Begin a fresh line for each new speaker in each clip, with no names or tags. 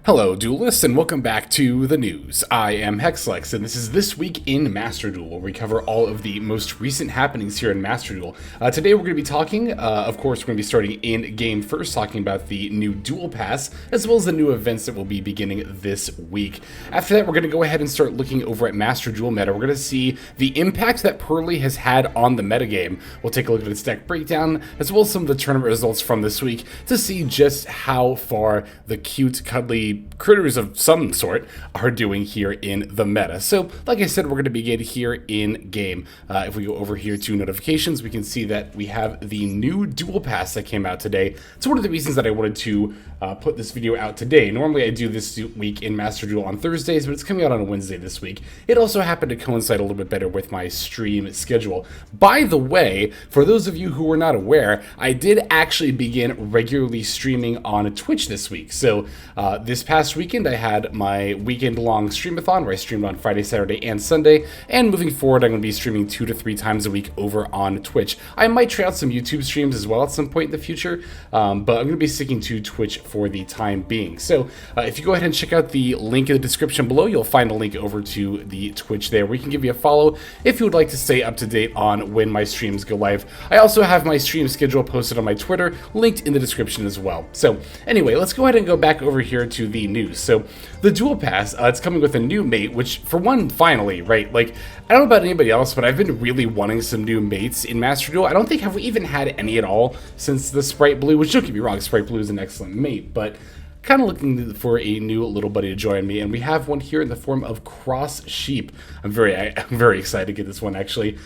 Hello, duelists, and welcome back to the news. I am Hexlex, and this is This Week in Master Duel, where we cover all of the most recent happenings here in Master Duel. Today we're going to be talking, of course, we're going to be starting in-game first, talking about the new Duel Pass, as well as the new events that will be beginning this week. After that, we're going to go ahead and start looking over at Master Duel meta. We're going to see the impact that Purrely has had on the metagame. We'll take a look at its deck breakdown, as well as some of the tournament results from this week, to see just how far the cute, cuddly critters of some sort are doing here in the meta. So, like I said, we're going to begin here in game. If we go over here to notifications, we can see that we have the new Duel Pass that came out today. It's one of the reasons that I wanted to put this video out today. Normally I do this week in Master Duel on Thursdays, but it's coming out on a Wednesday this week. It also happened to coincide a little bit better with my stream schedule. By the way, for those of you who were not aware, I did actually begin regularly streaming on Twitch this week. So this past weekend I had my weekend-long streamathon where I streamed on Friday, Saturday, and Sunday, and moving forward I'm going to be streaming 2 to 3 times a week over on Twitch. I might try out some YouTube streams as well at some point in the future, but I'm going to be sticking to Twitch for the time being. So if you go ahead and check out the link in the description below, you'll find a link over to the Twitch there where you can give me a follow if you would like to stay up to date on when my streams go live. I also have my stream schedule posted on my Twitter, linked in the description as well. So anyway, let's go ahead and go back over here to the news. So the Duel Pass, it's coming with a new mate, which for one, finally, right? Like, I don't know about anybody else, but I've been really wanting some new mates in Master Duel. I don't think I've even had any at all since the Sprite Blue, which don't get me wrong, Sprite Blue is an excellent mate, but kind of looking for a new little buddy to join me, and we have one here in the form of Cross Sheep. I'm very excited to get this one, actually.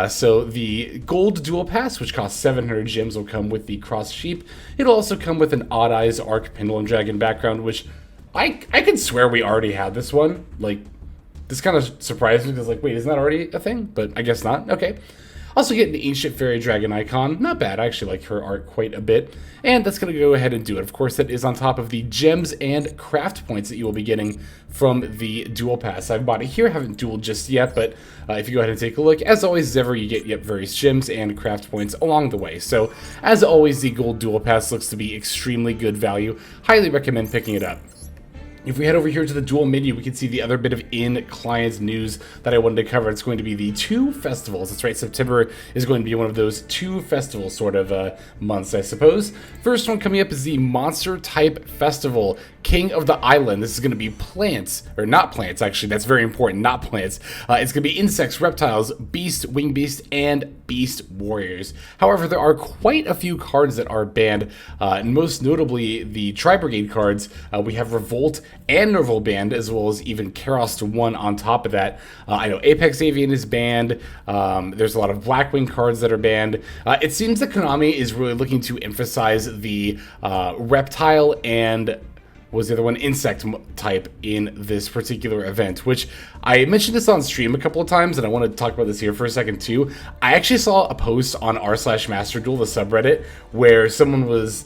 So the Gold Duel Pass, which costs 700 gems, will come with the Cross Sheep. It'll also come with an Odd Eyes Arc Pendulum Dragon background, which I could swear we already had this one. Like, this kind of surprised me because, like, wait, isn't that already a thing? But I guess not. Okay. Also get an Ancient Fairy Dragon icon. Not bad. I actually like her art quite a bit. And that's going to go ahead and do it. Of course, that is on top of the gems and craft points that you will be getting from the Duel Pass. I've bought it here. Haven't dueled just yet, but if you go ahead and take a look, as always, as ever, you get various gems and craft points along the way. So, as always, the Gold Duel Pass looks to be extremely good value. Highly recommend picking it up. If we head over here to the Duel menu, we can see the other bit of in-client news that I wanted to cover. It's going to be the 2 festivals. That's right, September is going to be one of those 2 festival sort of months, I suppose. First one coming up is the Monster Type Festival, King of the Island. This is going to be plants, or not plants, actually. That's very important, not plants. It's going to be insects, reptiles, beast, wing beast, and beast warriors. However, there are quite a few cards that are banned, and most notably the Tri-Brigade cards. We have Revolt and Nerval banned, as well as even Karos 1 on top of that. I know Apex Avian is banned. There's a lot of Blackwing cards that are banned. It seems that Konami is really looking to emphasize the reptile and was the other one, insect type in this particular event, which I mentioned this on stream a couple of times, and I want to talk about this here for a second too. I actually saw a post on r/MasterDuel, the subreddit, where someone was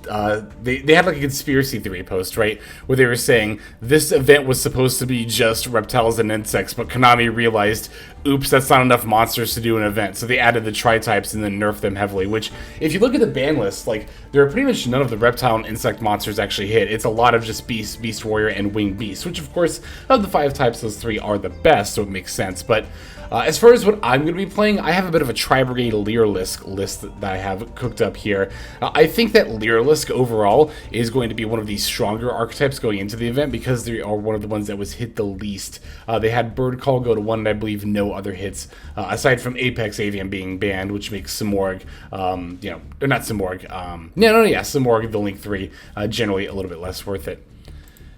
they had like a conspiracy theory post, right, where they were saying this event was supposed to be just reptiles and insects, but Konami realized, oops, that's not enough monsters to do an event, so they added the tri-types and then nerfed them heavily, which, if you look at the ban list, like, there are pretty much none of the reptile and insect monsters actually hit. It's a lot of just beast, beast warrior, and winged beast, which, of course, of the 5 types, those 3 are the best, so it makes sense. But as far as what I'm going to be playing, I have a bit of a Tri-Brigade Leerlisk list that I have cooked up here. I think that Leerlisk overall is going to be one of the stronger archetypes going into the event because they are one of the ones that was hit the least. They had Bird Call go to 1, and I believe no other hits, aside from Apex Avian being banned, which makes Simorgh, or not Simorgh, Simorgh, the Link 3, generally a little bit less worth it.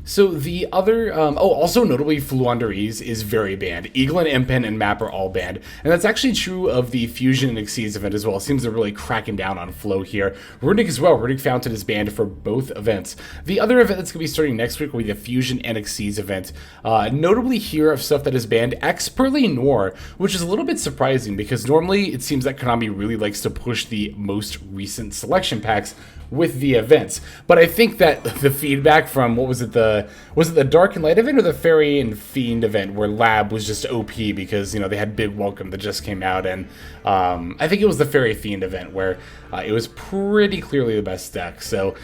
So the other, also notably Fluanderese is very banned. Eagle and Impen and Map are all banned. And that's actually true of the Fusion and Exceeds event as well. It seems they're really cracking down on flow here. Runic as well. Runic Fountain is banned for both events. The other event that's going to be starting next week will be the Fusion and Exceeds event. Notably here of stuff that is banned, Purrely Noir, which is a little bit surprising because normally it seems that Konami really likes to push the most recent selection packs with the events. But I think that the feedback from, what was it, the was it the Dark and Light event or the Fairy and Fiend event where Lab was just OP because, you know, they had Big Welcome that just came out, and I think it was the Fairy Fiend event where it was pretty clearly the best deck. So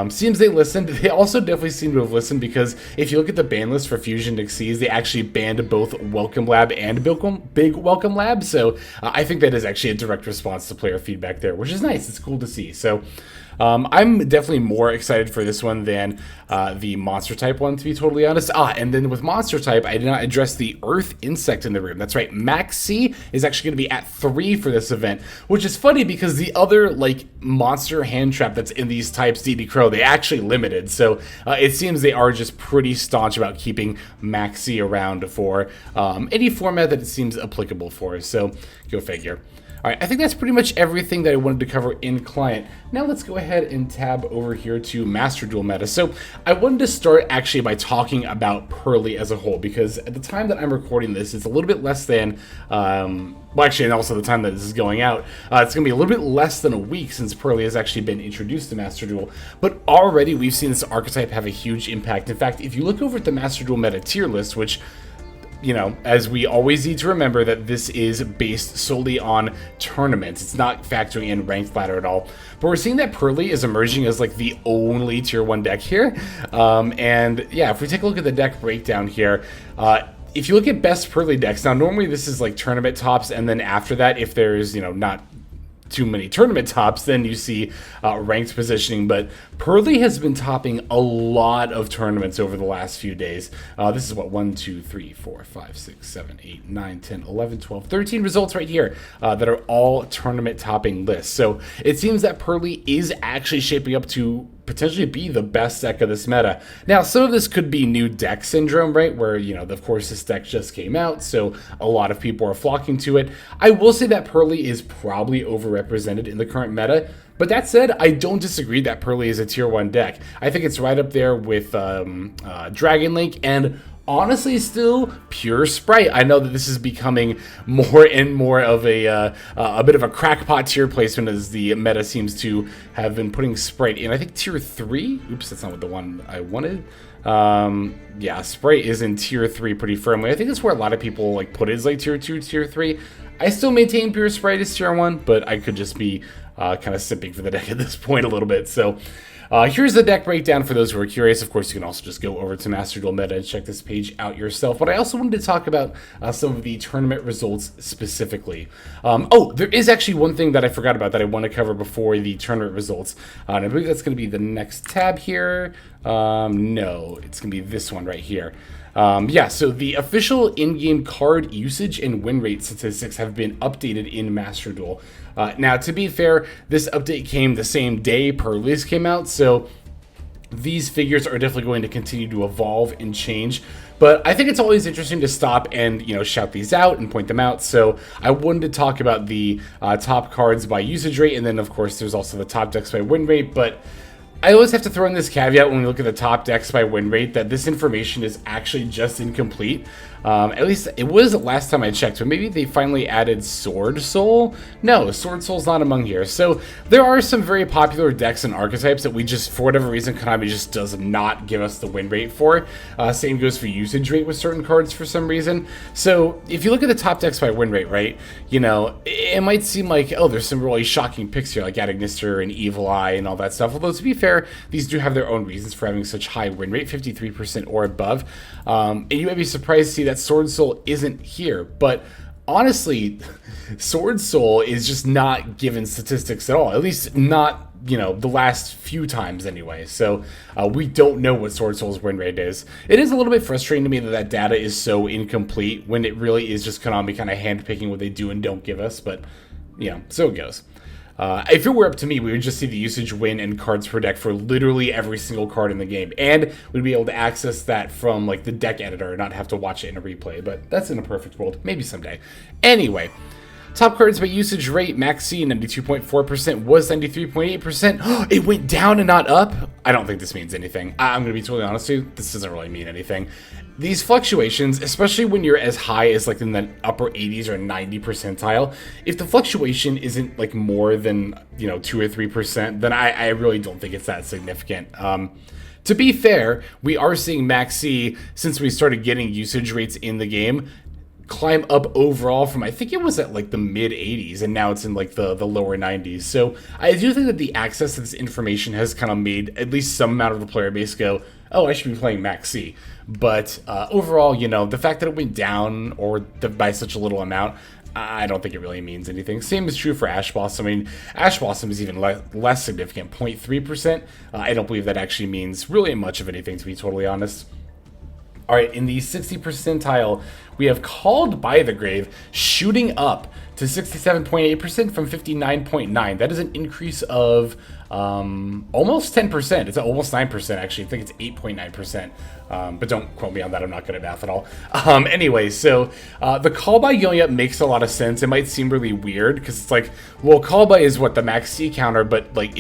seems they listened. They also definitely seem to have listened, because if you look at the ban list for Fusion Xyz, they actually banned both Welcome Lab and Big Welcome Lab. So I think that is actually a direct response to player feedback there, which is nice. It's cool to see. So I'm definitely more excited for this one than the monster type one, to be totally honest. And then with monster type, I did not address the Earth Insect in the room. That's right, Max C is actually going to be at 3 for this event, which is funny because the other like monster hand trap that's in these types, DD Crow, they actually limited. So it seems they are just pretty staunch about keeping Max C around for any format that it seems applicable for. So go figure. All right, I think that's pretty much everything that I wanted to cover in client. Now let's go ahead and tab over here to Master Duel meta. So I wanted to start actually by talking about Purrely as a whole, because at the time that I'm recording this, it's a little bit less than, well actually, and also the time that this is going out, it's gonna be a little bit less than a week since Purrely has actually been introduced to Master Duel, but already we've seen this archetype have a huge impact. In fact, if you look over at the Master Duel meta tier list, which, you know, as we always need to remember that this is based solely on tournaments. It's not factoring in ranked ladder at all. But we're seeing that Purrely is emerging as like the only tier 1 deck here. And yeah, if we take a look at the deck breakdown here, if you look at best Purrely decks, now normally this is like tournament tops, and then after that, if there's, you know, not too many tournament tops, then you see ranked positioning. But Purrely has been topping a lot of tournaments over the last few days. This is what, 1, 2, 3, 4, 5, 6, 7, 8, 9, 10, 11, 12, 13 results right here that are all tournament topping lists. So it seems that Purrely is actually shaping up to potentially be the best deck of this meta. Now, some of this could be new deck syndrome, right? Where, you know, of course, this deck just came out, so a lot of people are flocking to it. I will say that Purrely is probably overrepresented in the current meta. But that said, I don't disagree that Purrely is a tier 1 deck. I think it's right up there with Dragon Link and honestly still Pure Sprite. I know that this is becoming more and more of a bit of a crackpot tier placement as the meta seems to have been putting Sprite in. I think tier 3. Oops, that's not what the one I wanted. Yeah, Sprite is in tier 3 pretty firmly. I think that's where a lot of people like put it, is like tier 2, tier 3. I still maintain Pure Sprite as tier 1, but I could just be kind of sipping for the deck at this point a little bit. So here's the deck breakdown for those who are curious. Of course, you can also just go over to Master Duel Meta and check this page out yourself. But I also wanted to talk about some of the tournament results specifically. Oh, there is actually one thing that I forgot about that I want to cover before the tournament results. And I believe that's going to be the next tab here. No, it's going to be this one right here. Yeah, so the official in-game card usage and win rate statistics have been updated in Master Duel. Now, to be fair, this update came the same day Purrely's came out, so these figures are definitely going to continue to evolve and change. But I think it's always interesting to stop and, you know, shout these out and point them out. So I wanted to talk about the top cards by usage rate, and then, of course, there's also the top decks by win rate, but I always have to throw in this caveat when we look at the top decks by win rate that this information is actually just incomplete. At least it was last time I checked, but maybe they finally added Sword Soul? No, Sword Soul's not among here. So there are some very popular decks and archetypes that we just, for whatever reason, Konami just does not give us the win rate for. Same goes for usage rate with certain cards for some reason. So if you look at the top decks by win rate, right, you know, it might seem like, oh, there's some really shocking picks here, like Adagnister and Evil Eye and all that stuff. Although, to be fair, these do have their own reasons for having such high win rate, 53% or above. And you might be surprised to see that Sword Soul isn't here, but honestly, Sword Soul is just not given statistics at all, at least not, you know, the last few times anyway. So we don't know what Sword Soul's win rate is. It is a little bit frustrating to me that that data is so incomplete when it really is just Konami kind of handpicking what they do and don't give us, but, you know, so it goes. If it were up to me, we would just see the usage, win, and cards per deck for literally every single card in the game. And we'd be able to access that from, like, the deck editor and not have to watch it in a replay. But that's in a perfect world. Maybe someday. Anyway, top cards by usage rate, Max C, 92.4%, was 93.8%. It went down and not up? I don't think this means anything. I'm going to be totally honest with you. This doesn't really mean anything. These fluctuations, especially when you're as high as like in the upper 80s or 90 percentile, if the fluctuation isn't like more than, you know, 2 or 3%, then I really don't think it's that significant. To be fair, we are seeing Max C, since we started getting usage rates in the game, climb up overall from, I think it was at like the mid 80s, and now it's in like the lower 90s. So I do think that the access to this information has kind of made at least some amount of the player base go, oh, I should be playing Max C. But overall, you know, the fact that it went down by such a little amount, I don't think it really means anything. Same is true for Ash Blossom. I mean, Ash Blossom is even less significant, 0.3%. I don't believe that actually means really much of anything, to be totally honest. All right, in the 60 percentile, we have Called by the Grave shooting up to 67.8% from 59.9. That is an increase of almost 10%. It's almost 9%, actually. I think it's 8.9%. But don't quote me on that. I'm not good at math at all. Anyway, so the call by going up makes a lot of sense. It might seem really weird because it's like, well, call by is what the Max C counter, but like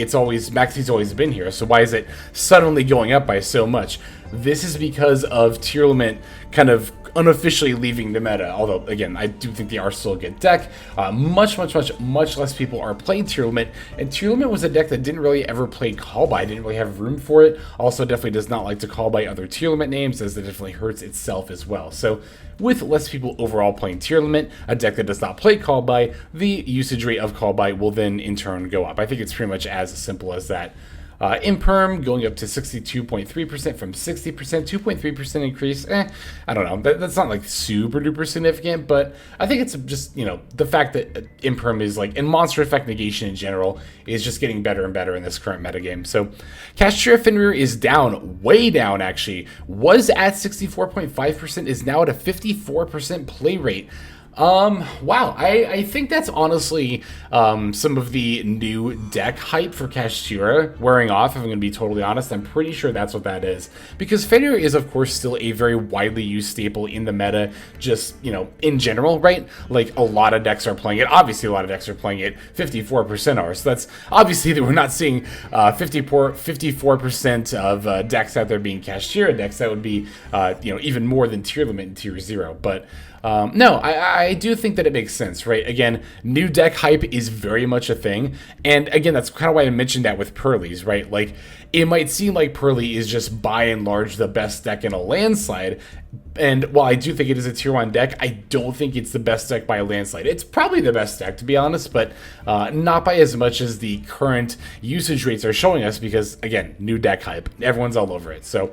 Max C's always been here. So why is it suddenly going up by so much? This is because of Tearlament kind of unofficially leaving the meta, although again I do think they are still a good deck. Much less people are playing Tearlament, and Tearlament was a deck that didn't really ever play call by, didn't really have room for it. Also definitely does not like to call by other Tearlament names, as it definitely hurts itself as well. So with less people overall playing Tearlament, a deck that does not play call by, the usage rate of call by will then in turn go up. I think it's pretty much as simple as that. Imperm going up to 62.3% from 60%, 2.3% increase. I don't know. That's not like super duper significant, but I think it's just, you know, the fact that Imperm is like, and monster effect negation in general is just getting better and better in this current metagame. So Castria Fenrir is down, way down actually. Was at 64.5%, is now at a 54% play rate. Wow, I think that's honestly some of the new deck hype for Kashtira wearing off, if I'm going to be totally honest. I'm pretty sure that's what that is. Because Fenrir is, of course, still a very widely used staple in the meta, just, you know, in general, right? Like, a lot of decks are playing it. Obviously, a lot of decks are playing it. 54% are. So that's, obviously, that we're not seeing 54% of decks out there being Kashtira decks. That would be, you know, even more than Tearlament and Tier 0. But no, I do think that it makes sense, right? Again, new deck hype is very much a thing. And again, that's kind of why I mentioned that with Purrely's, right? Like, it might seem like Purrely is just by and large the best deck in a landslide. And while I do think it is a tier 1 deck, I don't think it's the best deck by a landslide. It's probably the best deck, to be honest, but not by as much as the current usage rates are showing us because, again, new deck hype. Everyone's all over it. So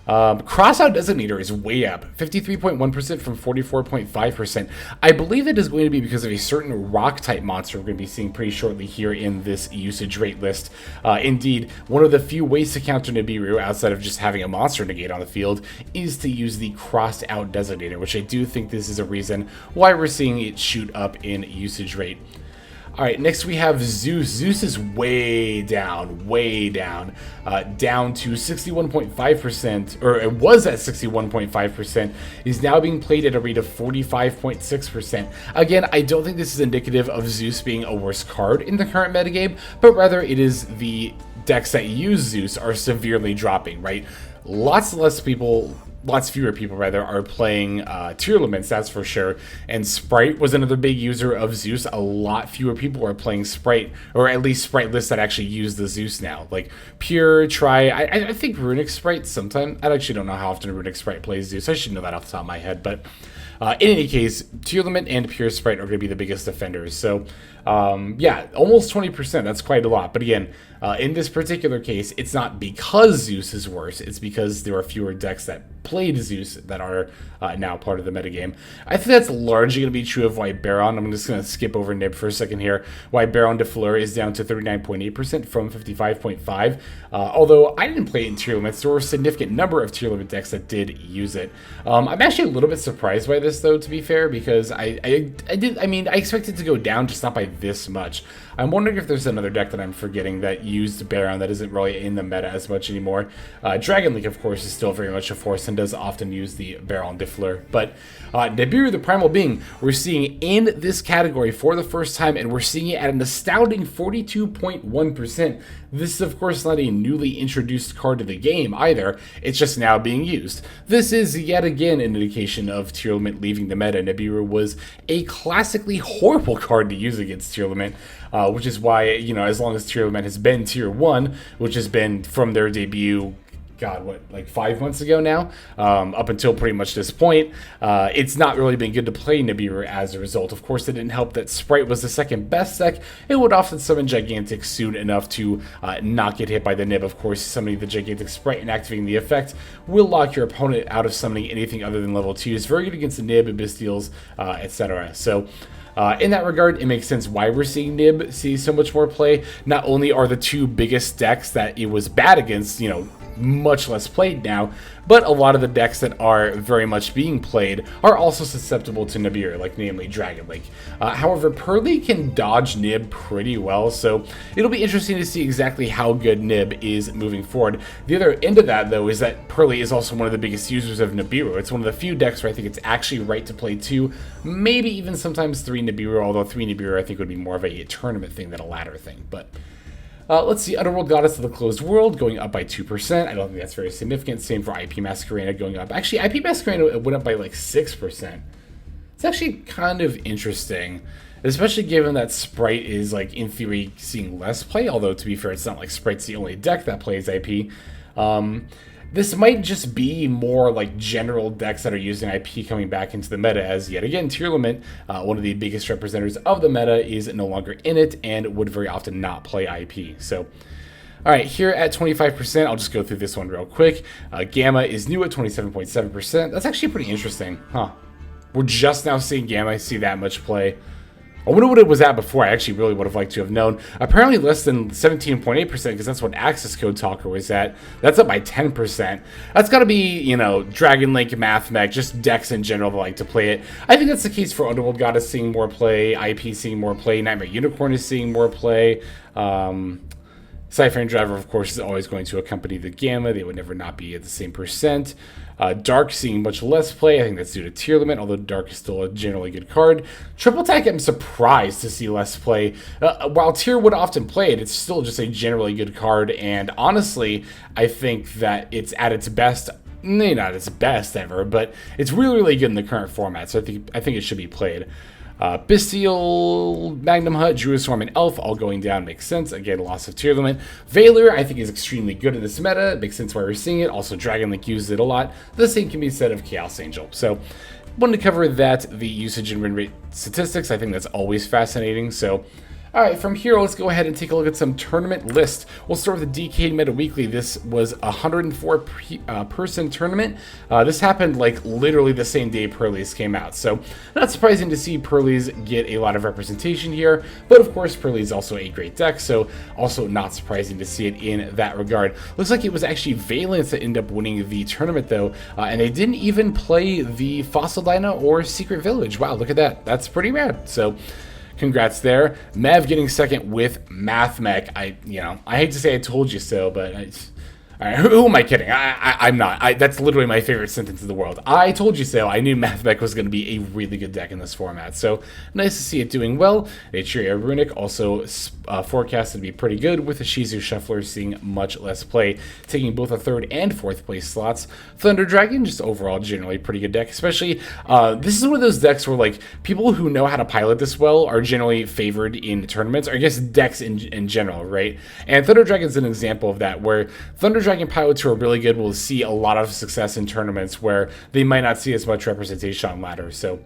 Crossout Designator is way up, 53.1% from 44.5%. I believe it is going to be because of a certain rock-type monster we're going to be seeing pretty shortly here in this usage rate list. Indeed, one of the few ways to counter Nibiru, outside of just having a monster negate on the field, is to use the Crossed-Out Designator, which I do think this is a reason why we're seeing it shoot up in usage rate. All right, next we have Zeus. Zeus is way down, down to 61.5%, or it was at 61.5%, is now being played at a rate of 45.6%. Again, I don't think this is indicative of Zeus being a worse card in the current metagame, but rather it is the decks that use Zeus are severely dropping, right? Lots fewer people are playing Tearlaments, that's for sure. And Sprite was another big user of Zeus. A lot fewer people are playing Sprite, or at least Sprite lists that actually use the Zeus now. Like Pure, I think Runic Sprite sometimes. I actually don't know how often Runic Sprite plays Zeus. I should know that off the top of my head, but in any case, Tearlament and Pure Sprite are going to be the biggest offenders. So, yeah, almost 20%. That's quite a lot. But again, in this particular case, it's not because Zeus is worse. It's because there are fewer decks that played Zeus that are now part of the metagame. I think that's largely going to be true of White Baron. I'm just going to skip over Nib for a second here. White Baron de Fleur is down to 39.8% from 55.5%. Although I didn't play it in Tearlaments, there were a significant number of Tearlament decks that did use it. I'm actually a little bit surprised by this, though, to be fair, because I expected it to go down, just not by this much. I'm wondering if there's another deck that I'm forgetting that used Baron that isn't really in the meta as much anymore. Dragon Link, of course, is still very much a force and does often use the Baron de Fleur. But Nibiru, the Primal Being, we're seeing in this category for the first time, and we're seeing it at an astounding 42.1%. This is, of course, not a newly introduced card to the game either. It's just now being used. This is yet again an indication of Tearlament leaving the meta. Nibiru was a classically horrible card to use against Tearlament, which is why, you know, as long as Tearlament has been Tier 1, which has been from their debut God, what, like 5 months ago now, up until pretty much this point. It's not really been good to play Nibiru as a result. Of course, it didn't help that Sprite was the second best deck. It would often summon Gigantic soon enough to not get hit by the Nib. Of course, summoning the Gigantic Sprite and activating the effect will lock your opponent out of summoning anything other than level 2. It's very good against the Nib, Abystials, etc. So, in that regard, it makes sense why we're seeing Nib see so much more play. Not only are the two biggest decks that it was bad against, much less played now, but a lot of the decks that are very much being played are also susceptible to Nibiru, like namely Dragon Link. However, Purrely can dodge Nib pretty well, so it'll be interesting to see exactly how good Nib is moving forward. The other end of that, though, is that Purrely is also one of the biggest users of Nibiru. It's one of the few decks where I think it's actually right to play 2, maybe even sometimes 3 Nibiru, although 3 Nibiru I think would be more of a tournament thing than a ladder thing, but... let's see, Underworld Goddess of the Closed World going up by 2%. I don't think that's very significant. Same for IP Masquerena going up. Actually, IP Masquerena went up by like 6%. It's actually kind of interesting, especially given that Sprite is, like, in theory, seeing less play. Although, to be fair, it's not like Sprite's the only deck that plays IP. This might just be more like general decks that are using IP coming back into the meta, as yet again, Tearlament, one of the biggest representatives of the meta, is no longer in it and would very often not play IP. So, all right, here at 25%, I'll just go through this one real quick. Gamma is new at 27.7%. That's actually pretty interesting, huh? We're just now seeing Gamma see that much play. I wonder what it was at before. I actually really would have liked to have known. Apparently less than 17.8%, because that's what Access Code Talker was at. That's up by 10%. That's got to be, Dragon Link, Math Mech, just decks in general that like to play it. I think that's the case for Underworld Goddess seeing more play, IP seeing more play, Nightmare Unicorn is seeing more play. Cypher Driver, of course, is always going to accompany the Gamma. They would never not be at the same percent. Dark seeing much less play. I think that's due to Tearlament, although Dark is still a generally good card. Triple Attack, I'm surprised to see less play. While Tear would often play it, it's still just a generally good card, and honestly, I think that it's at its best. Maybe not its best ever, but it's really, really good in the current format, so I think it should be played. Bestial, Magnum Hut, Druiswarm, and Elf all going down makes sense. Again, loss of Tearlament. Valor, I think, is extremely good in this meta. It makes sense why we're seeing it. Also, Dragon Link uses it a lot. The same can be said of Chaos Angel. So, wanted to cover that, the usage and win rate statistics. I think that's always fascinating. So, all right, from here, let's go ahead and take a look at some tournament lists. We'll start with the DK Meta Weekly. This was a 104-person tournament. This happened like literally the same day Purrely's came out. So not surprising to see Purrely's get a lot of representation here. But of course, Purrely's also a great deck, so also not surprising to see it in that regard. Looks like it was actually Valence that ended up winning the tournament, though. And they didn't even play the Fossil Dino or Secret Village. Wow, look at that. That's pretty rad. So... congrats there. Mav getting second with Math Mech. I hate to say I told you so, but all right, who am I kidding? I'm not. That's literally my favorite sentence in the world. I told you so. I knew Math Mech was going to be a really good deck in this format. So nice to see it doing well. Atria Runic also forecasted to be pretty good, with the Shizu Shuffler seeing much less play, taking both a 3rd and 4th place slots. Thunder Dragon, just overall generally pretty good deck. Especially, this is one of those decks where like people who know how to pilot this well are generally favored in tournaments, or I guess decks in general, right? And Thunder Dragon's an example of that, where Thunder Dragon pilots who are really good will see a lot of success in tournaments where they might not see as much representation on ladders. So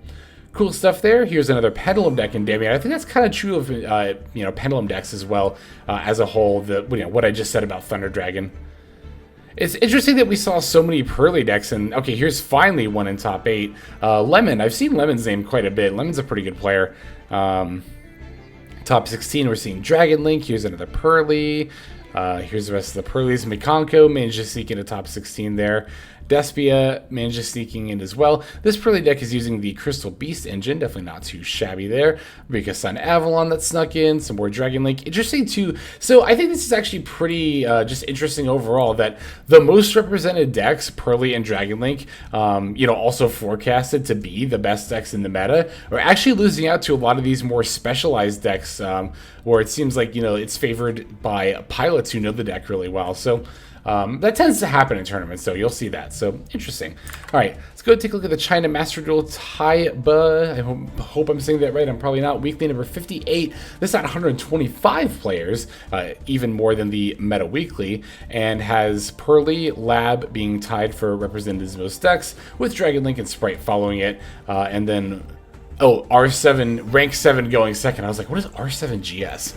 cool stuff there. Here's another Pendulum deck in Damien. I think that's kind of true of Pendulum decks as well as a whole. What I just said about Thunder Dragon. It's interesting that we saw so many Purrely decks, and okay, here's finally one in top 8. Lemon. I've seen Lemon's name quite a bit. Lemon's a pretty good player. Top 16, we're seeing Dragon Link. Here's another Purrely. Here's the rest of the Purrely's. Mikanko managed to sneak into top 16 there. Despia managed to sneaking in as well. This Purrely deck is using the Crystal Beast engine. Definitely not too shabby there. Rika Sun Avalon that snuck in. Some more Dragon Link. Interesting too. So I think this is actually pretty just interesting overall that the most represented decks, Purrely and Dragon Link, also forecasted to be the best decks in the meta, are actually losing out to a lot of these more specialized decks where it seems like, it's favored by pilots who know the deck really well. So That tends to happen in tournaments, so you'll see that. So interesting. All right, let's go take a look at the China Master Duel Taiba. I hope I'm saying that right. I'm probably not. Weekly number 58. This had 125 players, even more than the Meta Weekly, and has Purrely Lab being tied for representatives most decks, with Dragon Link and Sprite following it, and then. Oh, R7, rank 7 going second. I was like, what is R7 GS?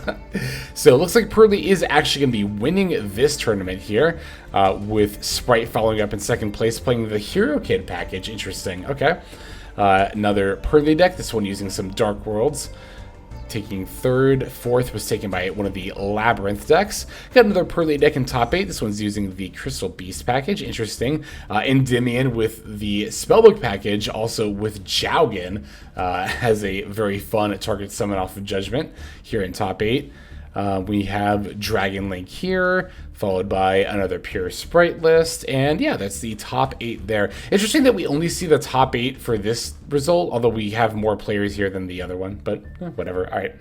So it looks like Purrely is actually going to be winning this tournament here, with Sprite following up in second place, playing the Hero Kid package. Interesting. Okay. Another Purrely deck, this one using some Dark Worlds. Taking third, fourth was taken by one of the Labyrinth decks. Got another Purrely deck in top 8. This one's using the Crystal Beast package. Interesting. Endymion with the Spellbook package, also with Jowgen, has a very fun target summon off of Judgment here in top 8. We have Dragon Link here, followed by another pure Sprite list, and yeah, that's the top 8 there. Interesting that we only see the top 8 for this result, although we have more players here than the other one, but whatever. All right.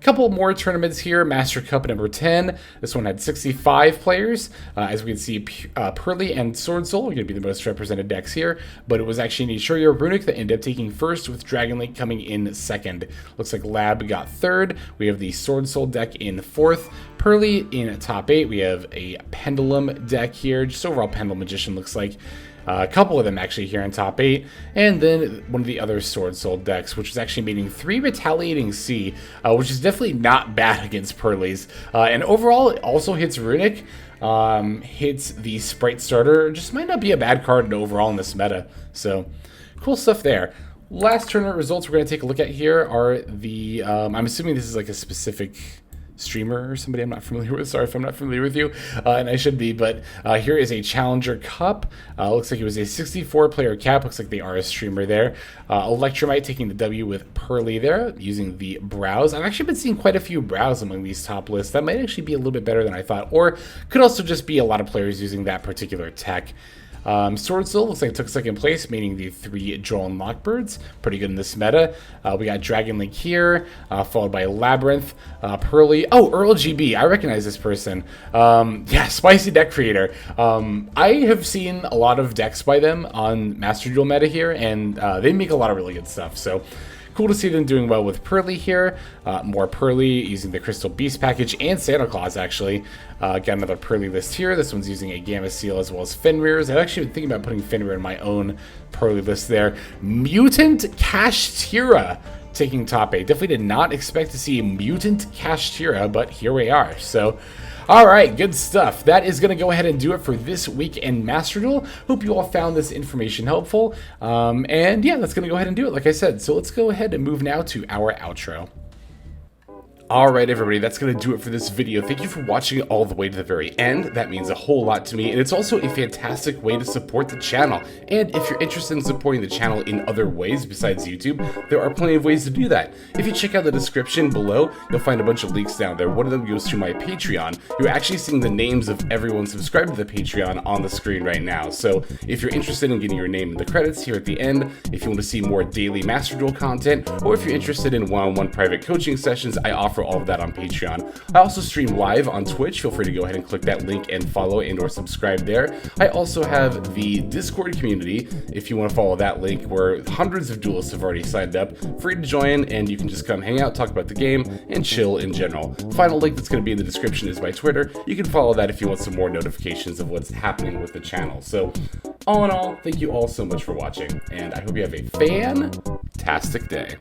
Couple more tournaments here. Master Cup number 10. This one had 65 players. As we can see, Purrely and Sword Soul are going to be the most represented decks here, but it was actually Nichirio Runic that ended up taking first, with Dragon Link coming in second. Looks like Lab got third. We have the Sword Soul deck in fourth. Purrely in top 8. We have a Pendulum deck here. Just overall Pendulum Magician looks like. A couple of them actually here in top 8, and then one of the other Sword Soul decks, which is actually meeting 3 Retaliating Sea, which is definitely not bad against Purrely's. And overall, it also hits Runic, hits the Sprite starter. Just might not be a bad card overall in this meta. So, cool stuff there. Last tournament results we're going to take a look at here are the, I'm assuming this is like a specific streamer or somebody I'm not familiar with. Sorry if I'm not familiar with you, and I should be, but here is a Challenger Cup. Looks like it was a 64 player cap. Looks like they are a streamer there. Electromite taking the W with Purrely there, using the Browse. I've actually been seeing quite a few Browse among these top lists. That might actually be a little bit better than I thought, or could also just be a lot of players using that particular tech. Sword Soul looks like it took second place, meaning the 3 Droll Lockbirds. Pretty good in this meta. We got Dragon Link here, followed by Labyrinth, Purrely. Oh, Earl GB. I recognize this person. Yeah, Spicy Deck Creator. I have seen a lot of decks by them on Master Duel meta here, and they make a lot of really good stuff. So cool to see them doing well with Purrely here. More Purrely using the Crystal Beast package and Santa Claus, actually. Got another Purrely list here. This one's using a Gamma Seal as well as Fenrir's. I've actually been thinking about putting Fenrir in my own Purrely list there. Mutant Kashtira taking top 8. Definitely did not expect to see Mutant Kashtira, but here we are. So, alright, good stuff. That is going to go ahead and do it for this week in Master Duel. Hope you all found this information helpful. And yeah, that's going to go ahead and do it, like I said. So let's go ahead and move now to our outro. Alright everybody, that's going to do it for this video. Thank you for watching it all the way to the very end. That means a whole lot to me, and it's also a fantastic way to support the channel. And if you're interested in supporting the channel in other ways besides YouTube, there are plenty of ways to do that. If you check out the description below, you'll find a bunch of links down there. One of them goes to my Patreon. You're actually seeing the names of everyone subscribed to the Patreon on the screen right now. So if you're interested in getting your name in the credits here at the end, if you want to see more daily Master Duel content, or if you're interested in one-on-one private coaching sessions, I offer all of that on Patreon. I also stream live on Twitch. Feel free to go ahead and click that link and follow and or subscribe there. I also have the Discord community, if you want to follow that link, where hundreds of duelists have already signed up. Free to join, and you can just come hang out, talk about the game, and chill in general. Final link that's going to be in the description is my Twitter. You can follow that if you want some more notifications of what's happening with the channel. So, all in all, thank you all so much for watching, and I hope you have a fantastic day.